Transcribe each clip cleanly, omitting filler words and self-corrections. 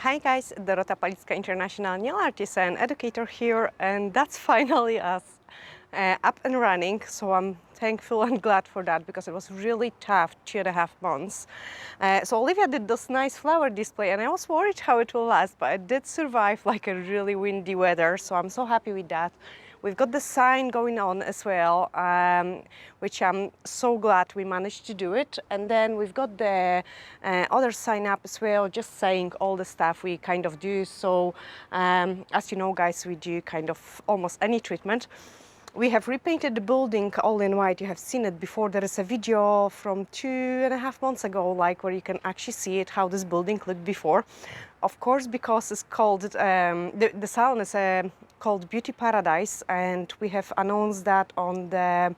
Hi guys, Dorota Palicka, International Nail Artist and Educator here, and that's finally us up and running. So I'm thankful and glad for that because it was really tough 2.5 months. So Olivia did this nice flower display and I was worried how it will last, but it did survive like a really windy weather, so I'm so happy with that. We've got the sign going on as well, which I'm so glad we managed to do it. And then we've got the other sign up as well, just saying all the stuff we kind of do. So as you know, guys, we do kind of almost any treatment. We have repainted the building all in white. You have seen it before. There is a video from 2.5 months ago, like where you can actually see it, how this building looked before. Of course, because it's called, the salon is called Beauty Paradise, and we have announced that on the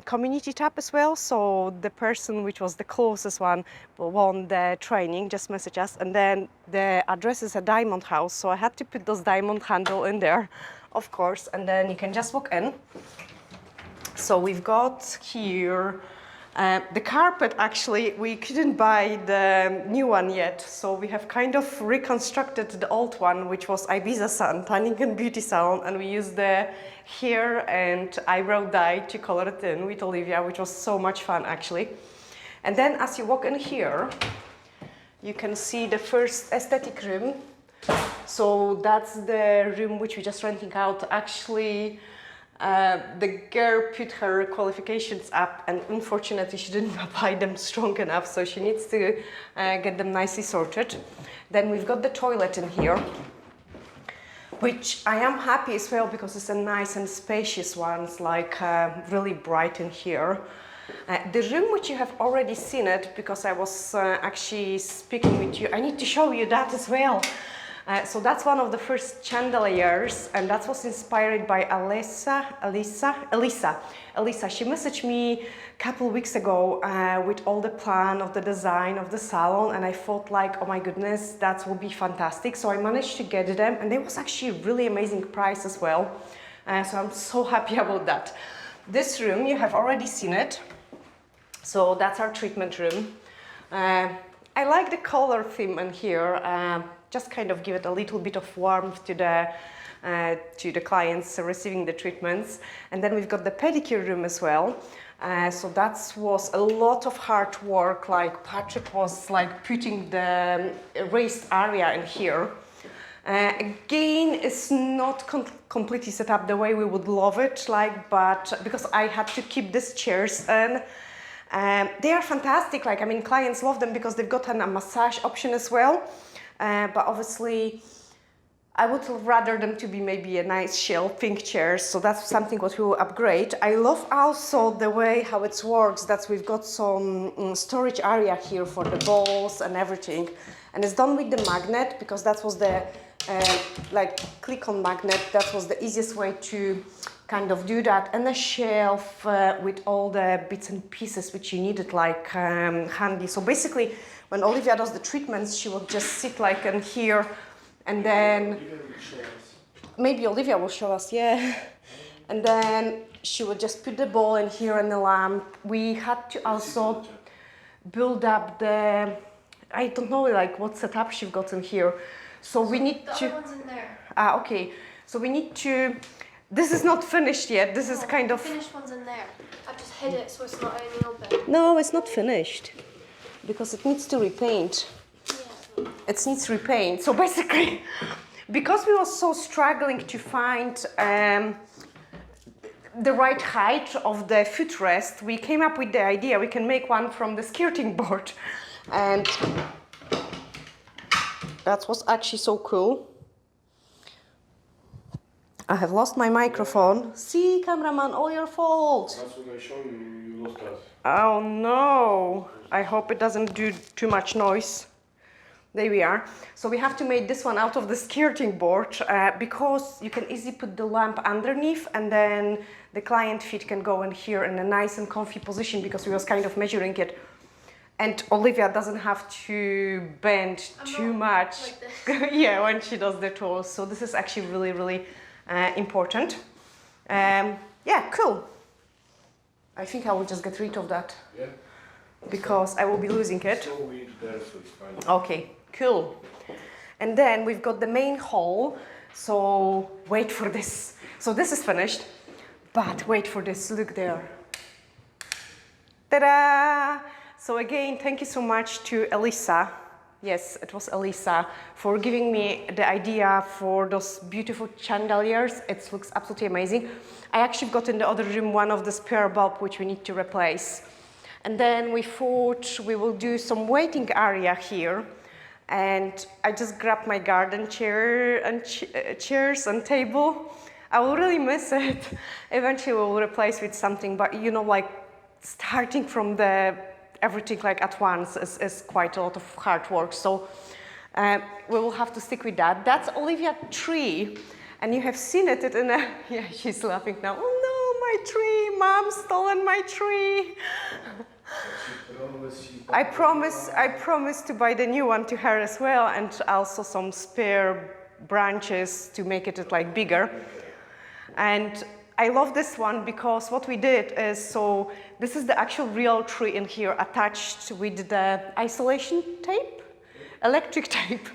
community tab as well. So the person which was the closest one won the training, just message us. And then the address is a diamond house, so I had to put those diamond handle in there, of course, and then you can just walk in. So we've got here the carpet. Actually, we couldn't buy the new one yet, so we have kind of reconstructed the old one, which was Ibiza Sun, Tanning and Beauty Salon, and we used the hair and eyebrow dye to color it in with Olivia, which was so much fun actually. And then as you walk in here, you can see the first aesthetic room. So that's the room which we're just renting out. Actually, the girl put her qualifications up and unfortunately she didn't apply them strong enough, so she needs to get them nicely sorted. Then we've got the toilet in here, which I am happy as well because it's a nice and spacious one. It's like really bright in here. The room which you have already seen it because I was actually speaking with you, I need to show you that as well. So that's one of the first chandeliers, and that was inspired by Elisa. She messaged me a couple weeks ago with all the plan of the design of the salon, and I thought like, oh my goodness, that will be fantastic. So I managed to get them, and it was actually a really amazing price as well. So I'm so happy about that. This room, you have already seen it. So that's our treatment room. I like the color theme in here. Just kind of give it a little bit of warmth to the clients receiving the treatments. And then we've got the pedicure room as well. So that was a lot of hard work. Like Patrick was like putting the raised area in here. Again, it's not completely set up the way we would love it, but because I had to keep these chairs in. They are fantastic. Like, I mean, clients love them because they've got a massage option as well. But obviously, I would rather them to be maybe a nice shell pink chairs. So that's something what we will upgrade. I love also the way how it works, that we've got some storage area here for the balls and everything. And it's done with the magnet because that was the, like click on magnet. That was the easiest way to kind of do that. And a shelf with all the bits and pieces which you needed, like handy. So basically, when Olivia does the treatments, she will just sit like in here, and then maybe Olivia will show us, yeah. And then she would just put the ball in here and the lamp. We had to also build up the, I don't know, like what setup she's got in here. So we need to. The other one's in there. Okay. So we need to. This is not finished yet. This is kind of. The finished one's in there. I've just hid it so it's not any open. No, it's not finished. Because it needs to repaint. Yeah. It needs repaint. So basically, because we were so struggling to find the right height of the footrest, we came up with the idea we can make one from the skirting board. And that was actually so cool. I have lost my microphone. See, cameraman, all your fault. That's what I showed you, you lost that. Oh no, I hope it doesn't do too much noise. There we are. So we have to make this one out of the skirting board because you can easily put the lamp underneath and then the client feet can go in here in a nice and comfy position because we was kind of measuring it. And Olivia doesn't have to bend too much like yeah, when she does the tours. So this is actually really, really important. Yeah, cool. I think I will just get rid of that. Yeah. Because I will be losing it. So weird there, so it's fine. Okay, cool. And then we've got the main hall. So wait for this. So this is finished, but wait for this, look there. Ta-da! So again, thank you so much to Elisa. Yes, it was Elisa for giving me the idea for those beautiful chandeliers. It looks absolutely amazing. I actually got in the other room one of the spare bulb which we need to replace. And then we thought we will do some waiting area here. And I just grabbed my garden chair and chairs and table. I will really miss it. Eventually we'll replace with something, but you know, like starting from the everything like at once is quite a lot of hard work. So we will have to stick with that. That's Olivia's tree. And you have seen it in a, yeah, she's laughing now. Oh no, my tree, Mom stolen my tree. I promise to buy the new one to her as well, and also some spare branches to make it like bigger. And I love this one because what we did is, so this is the actual real tree in here attached with the isolation tape, electric tape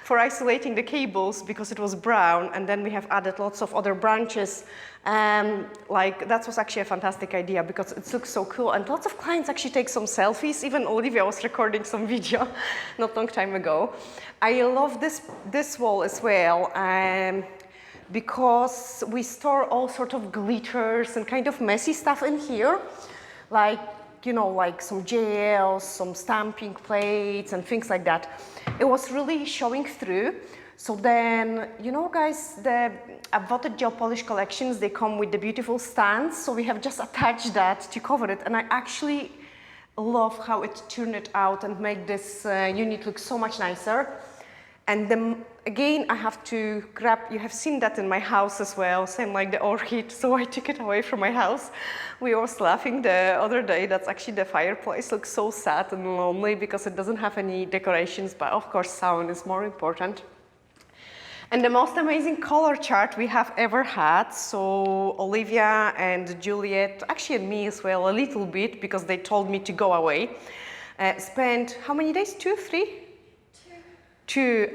for isolating the cables because it was brown, and then we have added lots of other branches. Like that was actually a fantastic idea because it looks so cool, and lots of clients actually take some selfies. Even Olivia was recording some video not long time ago. I love this wall as well. Because we store all sort of glitters and kind of messy stuff in here, like, you know, like some gels, some stamping plates and things like that. It was really showing through. So then, you know, guys, the Voted Gel Polish collections, they come with the beautiful stands. So we have just attached that to cover it. And I actually love how it turned it out and made this unit look so much nicer. And then again, I have to grab, you have seen that in my house as well, same like the orchid, so I took it away from my house. We were laughing the other day, that's actually the fireplace looks so sad and lonely because it doesn't have any decorations, but of course sound is more important. And the most amazing color chart we have ever had, so Olivia and Juliet, actually and me as well, a little bit, because they told me to go away, spent how many days, 2, 3?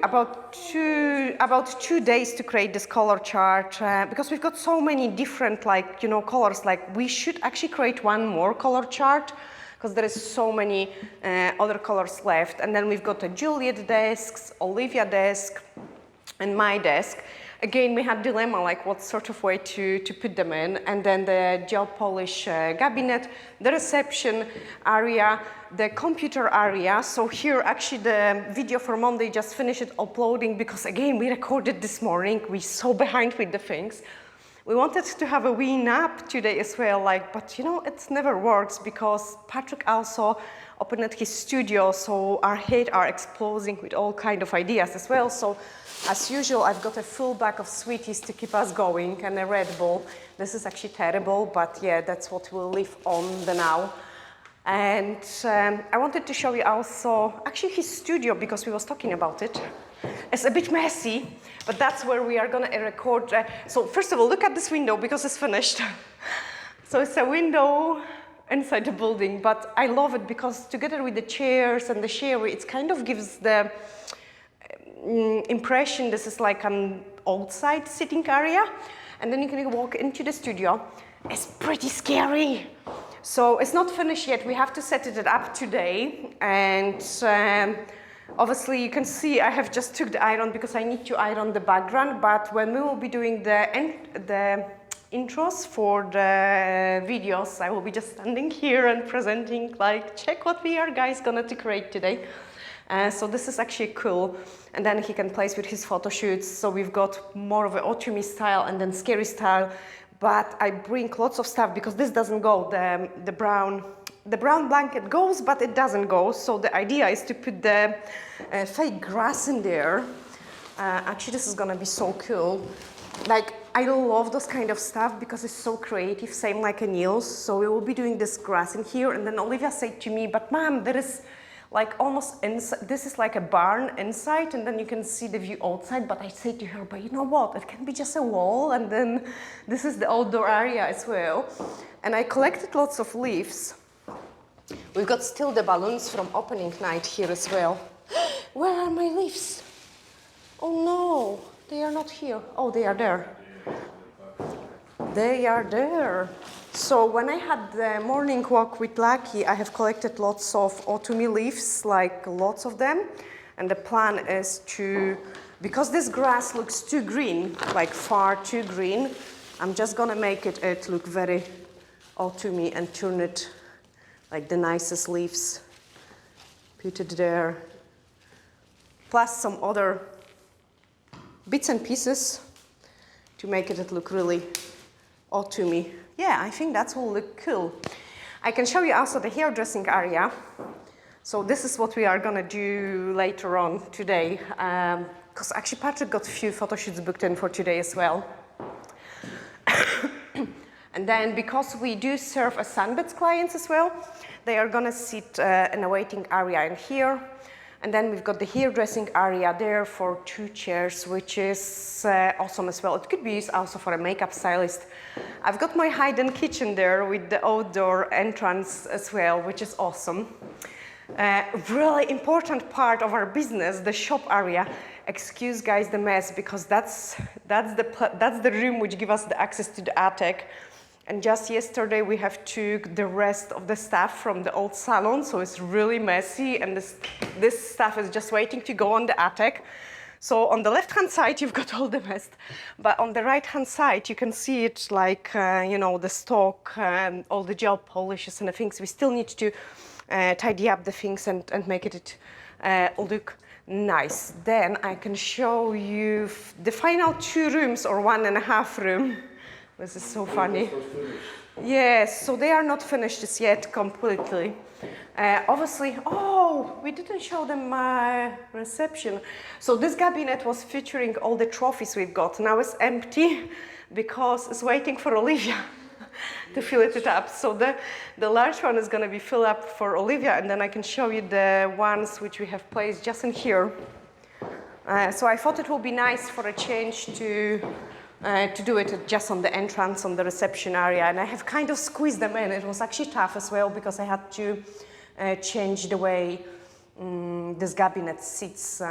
About two days to create this color chart because we've got so many different, like, you know, colors. Like we should actually create one more color chart because there is so many other colors left. And then we've got a Juliet desks, Olivia desk, and my desk. Again, we had dilemma, like what sort of way to put them in. And then the gel polish cabinet, the reception area, the computer area. So here, actually, the video for Monday just finished uploading because, again, we recorded this morning. We're so behind with the things. We wanted to have a wee nap today as well, like, but you know, it never works because Patrick also opened his studio, so our heads are exploding with all kind of ideas as well. So as usual, I've got a full bag of sweeties to keep us going and a Red Bull. This is actually terrible, but yeah, that's what we'll live on the now. And I wanted to show you also, actually his studio, because we was talking about it. It's a bit messy, but that's where we are gonna record. So first of all, look at this window because it's finished. So it's a window inside the building, but I love it because together with the chairs and the sherry, it kind of gives the impression this is like an outside sitting area. And then you can walk into the studio. It's pretty scary. So it's not finished yet. We have to set it up today. And obviously you can see I have just took the iron because I need to iron the background. But when we will be doing the intros for the videos, I will be just standing here and presenting, like, check what we are guys gonna to create today. So this is actually cool. And then he can place with his photo shoots. So we've got more of an autumny style and then scary style. But I bring lots of stuff because this doesn't go. The brown blanket goes, but it doesn't go. So the idea is to put the fake grass in there. Actually, this is gonna be so cool. Like, I love those kind of stuff because it's so creative, same like a Niels. So we will be doing this grass in here. And then Olivia said to me, but Mom, there is like almost inside, this is like a barn inside, and then you can see the view outside. But I say to her, but you know what, it can be just a wall, and then this is the outdoor area as well. And I collected lots of leaves. We've got still the balloons from opening night here as well. Where are my leaves? not here. Oh, they are there. They are there. So when I had the morning walk with Lucky, I have collected lots of autumn leaves, like lots of them. And the plan is to, because this grass looks too green, like far too green, I'm just gonna make it look very autumny and turn it like the nicest leaves. Put it there. Plus some other bits and pieces to make it look really autumny. Yeah, I think that will look cool. I can show you also the hairdressing area. So this is what we are gonna do later on today. Because actually Patrick got a few photo shoots booked in for today as well. And then because we do serve as sunbeds clients as well, they are gonna sit in a waiting area in here. And then we've got the hairdressing area there for 2 chairs, which is awesome as well. It could be used also for a makeup stylist. I've got my hidden kitchen there with the outdoor entrance as well, which is awesome. Really important part of our business, the shop area. Excuse guys the mess, because that's the room which gives us the access to the attic. And just yesterday we have took the rest of the stuff from the old salon, so it's really messy, and this stuff is just waiting to go on the attic. So on the left-hand side you've got all the mess, but on the right-hand side you can see it like, you know, the stock, all the gel polishes and the things. We still need to tidy up the things and make it look nice. Then I can show you the final 2 rooms or 1.5 room. This is so funny. Yes, so they are not finished as yet completely. Obviously, oh, we didn't show them my reception. So this cabinet was featuring all the trophies we've got. Now it's empty because it's waiting for Olivia to fill it up. So the large one is going to be filled up for Olivia, and then I can show you the ones which we have placed just in here. So I thought it would be nice for a change to do it just on the entrance, on the reception area, and I have kind of squeezed them in. It was actually tough as well because I had to change the way this cabinet sits.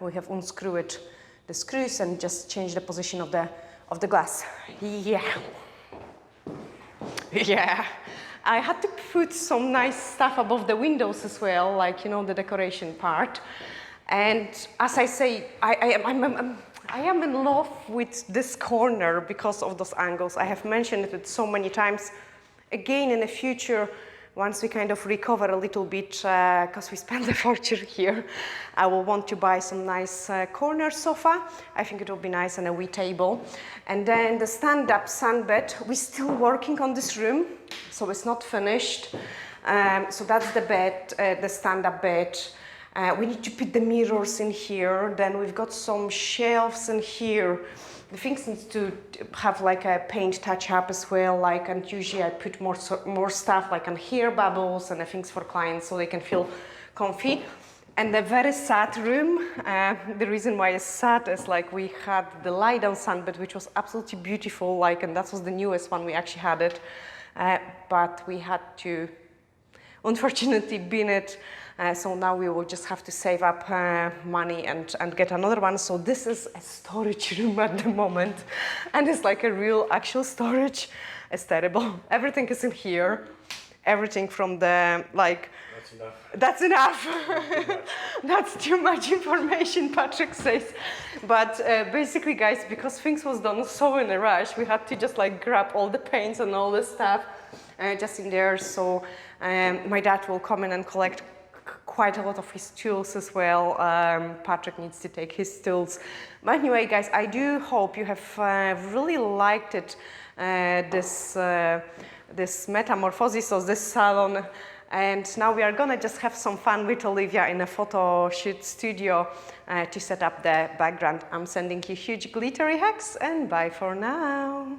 We have unscrewed the screws and just change the position of the glass. Yeah. Yeah. I had to put some nice stuff above the windows as well, like, you know, the decoration part. And as I say, I am in love with this corner because of those angles. I have mentioned it so many times. Again, in the future, once we kind of recover a little bit, because we spent a fortune here, I will want to buy some nice corner sofa. I think it will be nice, and a wee table. And then the stand-up sunbed. We're still working on this room, so it's not finished. So that's the bed, the stand-up bed. We need to put the mirrors in here. Then we've got some shelves in here. The things need to have like a paint touch up as well. Like, and usually I put more stuff like on hair bubbles and things for clients so they can feel comfy. And the very sad room. The reason why it's sad is like we had the lie down sunbed, which was absolutely beautiful. Like, and that was the newest one. We actually had it, but we had to, unfortunately, bin it. So now we will just have to save up money and get another one. So this is a storage room at the moment. And it's like a real actual storage. It's terrible. Everything is in here. Everything from the, like... That's enough. That's enough. That's too much information, Patrick says. But basically, guys, because things was done so in a rush, we had to just like grab all the paints and all the stuff just in there. So my dad will come in and collect quite a lot of his tools as well. Patrick needs to take his tools. But anyway, guys, I do hope you have really liked it, this metamorphosis of this salon. And now we are gonna just have some fun with Olivia in a photo shoot studio to set up the background. I'm sending you huge glittery hugs, and bye for now.